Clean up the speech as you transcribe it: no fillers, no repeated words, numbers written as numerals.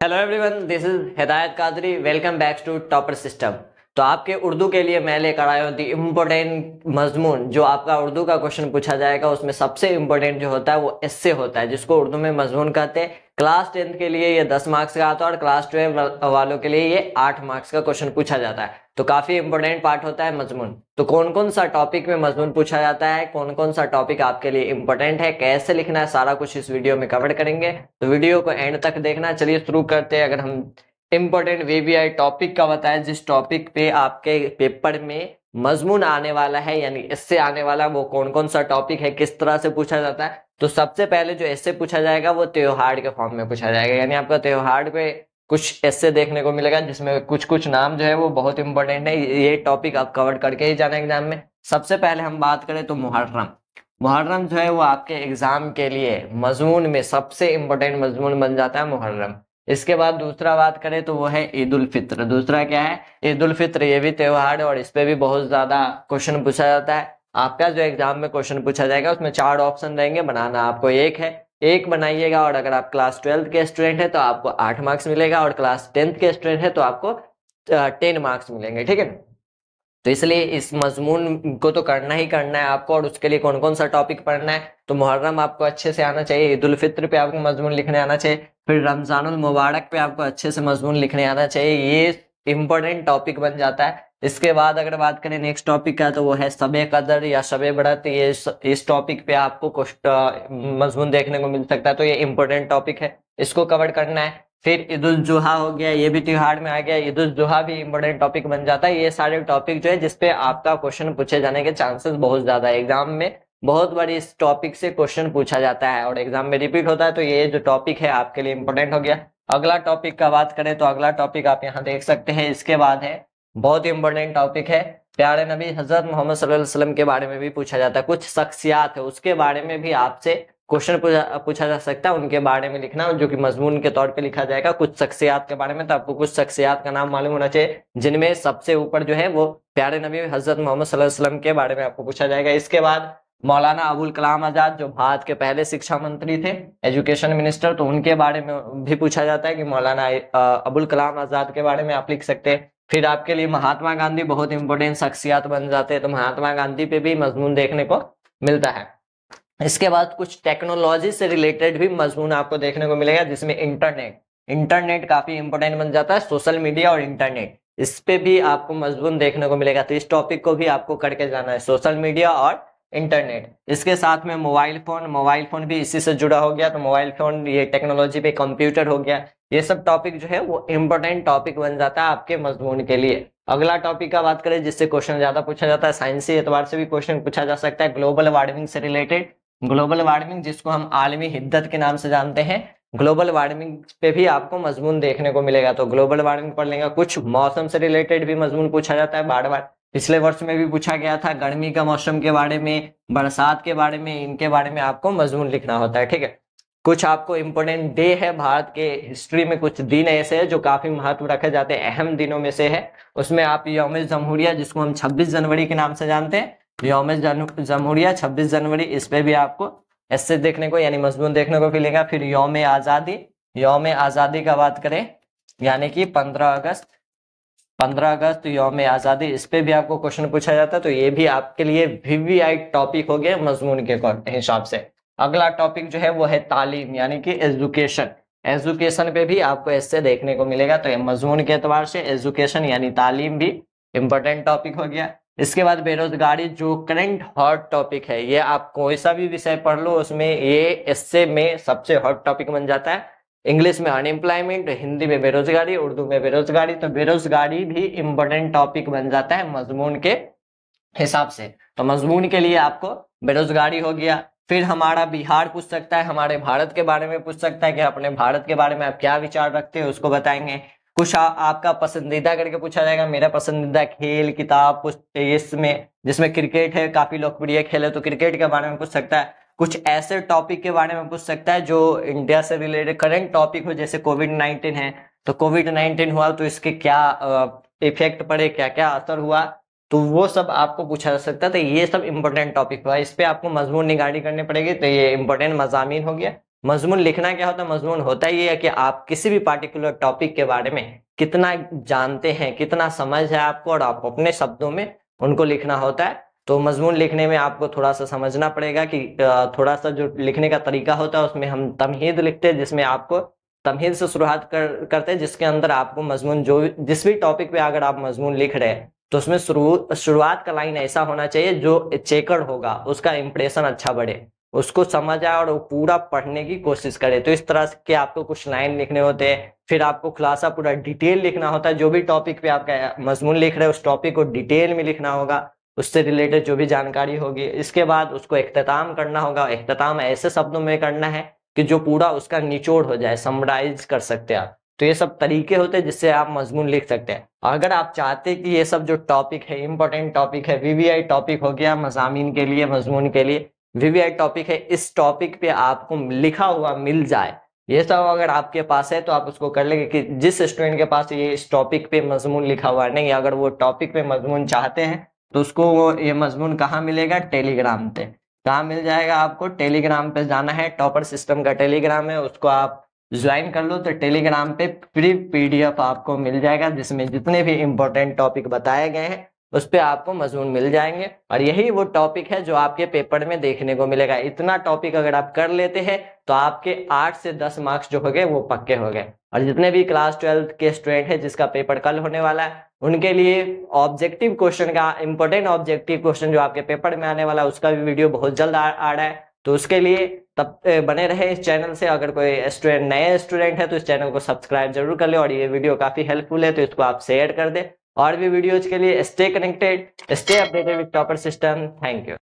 Hello everyone, this is Hidayat Qadri. Welcome back to topper system. तो आपके उर्दू के लिए मैं लेकर आया हूँ दी इम्पोर्टेंट मजमून। जो आपका उर्दू का क्वेश्चन पूछा जाएगा उसमें सबसे इम्पोर्टेंट जो होता है वो एस्से होता है, जिसको उर्दू में मजमून कहते हैं। क्लास 10 के लिए ये 10 मार्क्स का आता है और क्लास 12 वालों के लिए ये 8 मार्क्स का क्वेश्चन पूछा जाता है। तो काफी इंपॉर्टेंट पार्ट होता है मजमून। तो कौन कौन सा टॉपिक में मजमून पूछा जाता है, कौन कौन सा टॉपिक आपके लिए इंपॉर्टेंट है, कैसे लिखना है, सारा कुछ इस वीडियो में कवर करेंगे। तो वीडियो को एंड तक देखना। चलिए शुरू करते हैं। अगर हम इंपॉर्टेंट वीवीआई टॉपिक का बताएं, जिस टॉपिक पे आपके पेपर में मजमून आने वाला है, यानी इससे आने वाला वो कौन कौन सा टॉपिक है, किस तरह से पूछा जाता है। तो सबसे पहले जो ऐसे पूछा जाएगा वो त्योहार के फॉर्म में पूछा जाएगा। यानी आपका त्योहार पे कुछ ऐसे देखने को मिलेगा जिसमें कुछ कुछ नाम जो है वो बहुत इंपॉर्टेंट है। ये टॉपिक आप कवर करके ही जाना एग्जाम में। सबसे पहले हम बात करें तो मुहर्रम। मुहर्रम जो है वो आपके एग्जाम के लिए मजमून में सबसे इंपॉर्टेंट मजमून बन जाता है मुहर्रम। इसके बाद दूसरा बात करें तो वो है ईद उल फित्र। दूसरा क्या है? ईद उल फित्र। ये भी त्योहार है और इस पे भी बहुत ज्यादा क्वेश्चन पूछा जाता है। आपका जो एग्जाम में क्वेश्चन पूछा जाएगा उसमें 4 ऑप्शन रहेंगे, बनाना आपको एक है। एक बनाइएगा और अगर आप क्लास 12 के स्टूडेंट है तो आपको 8 मार्क्स मिलेगा और क्लास 10th के स्टूडेंट है तो आपको 10 मार्क्स मिलेंगे। ठीक है। तो इसलिए इस मजमून को तो करना ही करना है आपको। और उसके लिए कौन कौन सा टॉपिक पढ़ना है, तो मुहर्रम आपको अच्छे से आना चाहिए, ईद उल फित्र पे आपको मजमून लिखने आना चाहिए, फिर रमजानुल मुबारक पे आपको अच्छे से मजमून लिखने आना चाहिए। ये इंपॉर्टेंट टॉपिक बन जाता है। इसके बाद अगर बात करें नेक्स्ट टॉपिक का तो वो है शबे कदर या शबे बरात। ये इस टॉपिक पे आपको मजमून देखने को मिल सकता है। तो ये इंपॉर्टेंट टॉपिक है, इसको कवर करना है। फिर ईद उल जुहा हो गया, ये भी त्योहार में आ गया। ईद उल जुहा भी इंपॉर्टेंट टॉपिक बन जाता है। ये सारे टॉपिक जो है जिसपे आपका क्वेश्चन पूछे जाने के चांसेस बहुत ज्यादा है। एग्जाम में बहुत बार इस टॉपिक से क्वेश्चन पूछा जाता है और एग्जाम में रिपीट होता है। तो ये जो टॉपिक है आपके लिए इंपॉर्टेंट हो गया। अगला टॉपिक का बात करें तो अगला टॉपिक आप यहाँ देख सकते हैं। इसके बाद है बहुत इंपॉर्टेंट टॉपिक है प्यारे नबी हजरत मोहम्मद सल्लल्लाहु अलैहि वसल्लम के बारे में भी पूछा जाता है। कुछ शख्सियात है उसके बारे में भी आपसे क्वेश्चन पूछा जा सकता है। उनके बारे में लिखना जो कि मजमून के तौर पे लिखा जाएगा। कुछ शख्सियात के बारे में, तो आपको कुछ शख्सियात का नाम मालूम होना चाहिए जिनमें सबसे ऊपर जो है वो प्यारे नबी हजरत मोहम्मद सल्लल्लाहु अलैहि वसल्लम के बारे में आपको पूछा जाएगा। इसके बाद मौलाना अबुल कलाम आजाद जो भारत के पहले शिक्षा मंत्री थे, एजुकेशन मिनिस्टर, तो उनके बारे में भी पूछा जाता है कि मौलाना अबुल कलाम आजाद के बारे में आप लिख सकते हैं। फिर आपके लिए महात्मा गांधी बहुत इंपॉर्टेंट शख्सियत बन जाते हैं। तो महात्मा गांधी पे भी मजमून देखने को मिलता है। इसके बाद कुछ टेक्नोलॉजी से रिलेटेड भी मजमून आपको देखने को मिलेगा, जिसमें इंटरनेट काफी इंपॉर्टेंट बन जाता है। सोशल मीडिया और इंटरनेट, इस पे भी आपको मजमून देखने को मिलेगा। तो इस टॉपिक को भी आपको करके जाना है, सोशल मीडिया और इंटरनेट। इसके साथ में मोबाइल फोन भी इसी से जुड़ा हो गया। तो मोबाइल फोन ये टेक्नोलॉजी पे कंप्यूटर हो गया। ये सब टॉपिक जो है वो इंपॉर्टेंट टॉपिक बन जाता है आपके मजमून के लिए। अगला टॉपिक का बात करें जिससे क्वेश्चन ज्यादा पूछा जाता है, साइंसी एतबार से भी क्वेश्चन पूछा जा सकता है, ग्लोबल वार्मिंग से रिलेटेड। ग्लोबल वार्मिंग जिसको हम आलमी हिद्दत के नाम से जानते हैं, ग्लोबल वार्मिंग पे भी आपको मजमून देखने को मिलेगा। तो ग्लोबल वार्मिंग पढ़ लेंगे। कुछ मौसम से रिलेटेड भी मजमून पूछा जाता है बार बार। पिछले वर्ष में भी पूछा गया था, गर्मी का मौसम के बारे में, बरसात के बारे में, इनके बारे में आपको मजमून लिखना होता है। ठीक है। कुछ आपको इंपोर्टेंट डे है भारत के हिस्ट्री में, कुछ दिन ऐसे है जो काफी महत्व रखे जाते हैं, अहम दिनों में से है। उसमें आप यौम जमहूरिया जिसको हम 26 जनवरी के नाम से जानते हैं, यौम जमहूरिया 26 जनवरी, इस पे भी आपको ऐसे देखने को यानी मजमून देखने को मिलेगा। फिर यौम आजादी का बात करें यानी कि 15 अगस्त यौम आजादी, इस पे भी आपको क्वेश्चन पूछा जाता है। तो ये भी आपके लिए वीवीआई टॉपिक हो गया मजमून के हिसाब से। अगला टॉपिक जो है वो है तालीम यानी कि एजुकेशन पे भी आपको ऐसे देखने को मिलेगा। तो मजमून के एतबार से एजुकेशन यानी तालीम भी इंपॉर्टेंट टॉपिक हो गया। इसके बाद बेरोजगारी जो करंट हॉट टॉपिक है, ये आप कोई सा भी विषय पढ़ लो उसमें ये इससे में सबसे हॉट टॉपिक बन जाता है। इंग्लिश में अनएम्प्लॉयमेंट, हिंदी में बेरोजगारी, उर्दू में बेरोजगारी। तो बेरोजगारी भी इंपॉर्टेंट टॉपिक बन जाता है मजमून के हिसाब से। तो मजमून के लिए आपको बेरोजगारी हो गया। फिर हमारा बिहार पूछ सकता है, हमारे भारत के बारे में पूछ सकता है कि अपने भारत के बारे में आप क्या विचार रखते हैं, उसको बताएंगे। कुछ आपका पसंदीदा करके पूछा जाएगा, मेरा पसंदीदा खेल, किताब, इसमें जिसमें क्रिकेट है, काफी लोकप्रिय खेल है, तो क्रिकेट के बारे में पूछ सकता है। कुछ ऐसे टॉपिक के बारे में पूछ सकता है जो इंडिया से रिलेटेड करंट टॉपिक हो, जैसे कोविड-19 है। तो कोविड-19 हुआ तो इसके क्या इफेक्ट पड़े, क्या क्या असर हुआ, तो वो सब आपको पूछा जा सकता है। तो ये सब इंपॉर्टेंट टॉपिक हुआ, इस पे आपको मजमून निगारी करनी पड़ेगी। तो ये इंपॉर्टेंट मजामीन हो गया। मजमून लिखना क्या होता है? मजमून होता ही है कि आप किसी भी पार्टिकुलर टॉपिक के बारे में कितना जानते हैं, कितना समझ है आपको, और आप अपने शब्दों में उनको लिखना होता है। तो मजमून लिखने में आपको थोड़ा सा समझना पड़ेगा कि थोड़ा सा जो लिखने का तरीका होता है उसमें हम तमहीद लिखते हैं, जिसमें आपको तमहीद से शुरुआत करते हैं, जिसके अंदर आपको मजमून जो जिस भी टॉपिक पे अगर आप मजमून लिख रहे हैं तो उसमें शुरुआत का लाइन ऐसा होना चाहिए जो चेकर्ड होगा, उसका इंप्रेशन अच्छा बढ़े, उसको समझ आए और वो पूरा पढ़ने की कोशिश करे। तो इस तरह के आपको कुछ लाइन लिखने होते हैं। फिर आपको खुलासा पूरा डिटेल लिखना होता है, जो भी टॉपिक पे आपका मजमून लिख रहे हैं उस टॉपिक को डिटेल में लिखना होगा, उससे रिलेटेड जो भी जानकारी होगी। इसके बाद उसको इख्तिताम करना होगा। इख्तिताम ऐसे शब्दों में करना है कि जो पूरा उसका निचोड़ हो जाए, समराइज कर सकते हैं आप। तो ये सब तरीके होते हैं जिससे आप मजमून लिख सकते हैं। अगर आप चाहते हैं कि ये सब जो टॉपिक है, इंपॉर्टेंट टॉपिक है, वीवीआई टॉपिक हो गया मज़ामीन के लिए, मजमून के लिए वीवीआई टॉपिक है, इस टॉपिक पे आपको लिखा हुआ मिल जाए, ये सब अगर आपके पास है तो आप उसको कर लेंगे। कि जिस स्टूडेंट के पास ये इस टॉपिक पे मजमून लिखा हुआ नहीं, अगर वो टॉपिक पे मजमून चाहते हैं तो उसको वो ये मजमून कहाँ मिलेगा? टेलीग्राम पे। कहाँ मिल जाएगा आपको? टेलीग्राम पे जाना है, टॉपर सिस्टम का टेलीग्राम है, उसको आप ज्वाइन कर लो। तो टेलीग्राम पे फ्री पीडीएफ आपको मिल जाएगा जिसमें जितने भी इंपॉर्टेंट टॉपिक बताए गए हैं उस पे आपको मजमून मिल जाएंगे। और यही वो टॉपिक है जो आपके पेपर में देखने को मिलेगा। इतना टॉपिक अगर आप कर लेते हैं तो आपके 8 से 10 मार्क्स जो हो गए वो पक्के हो गए। और जितने भी क्लास 12 के स्टूडेंट हैं जिसका पेपर कल होने वाला है, उनके लिए ऑब्जेक्टिव क्वेश्चन का, इंपॉर्टेंट ऑब्जेक्टिव क्वेश्चन जो आपके पेपर में आने वाला है उसका भी वीडियो बहुत जल्द आ रहा है। तो उसके लिए तब बने रहे इस चैनल से। अगर कोई स्टूडेंट, नए स्टूडेंट है तो इस चैनल को सब्सक्राइब जरूर कर ले, और ये वीडियो काफी हेल्पफुल है तो इसको आप शेयर कर दे। और भी वीडियोज के लिए stay connected, stay updated with topper system. Thank you.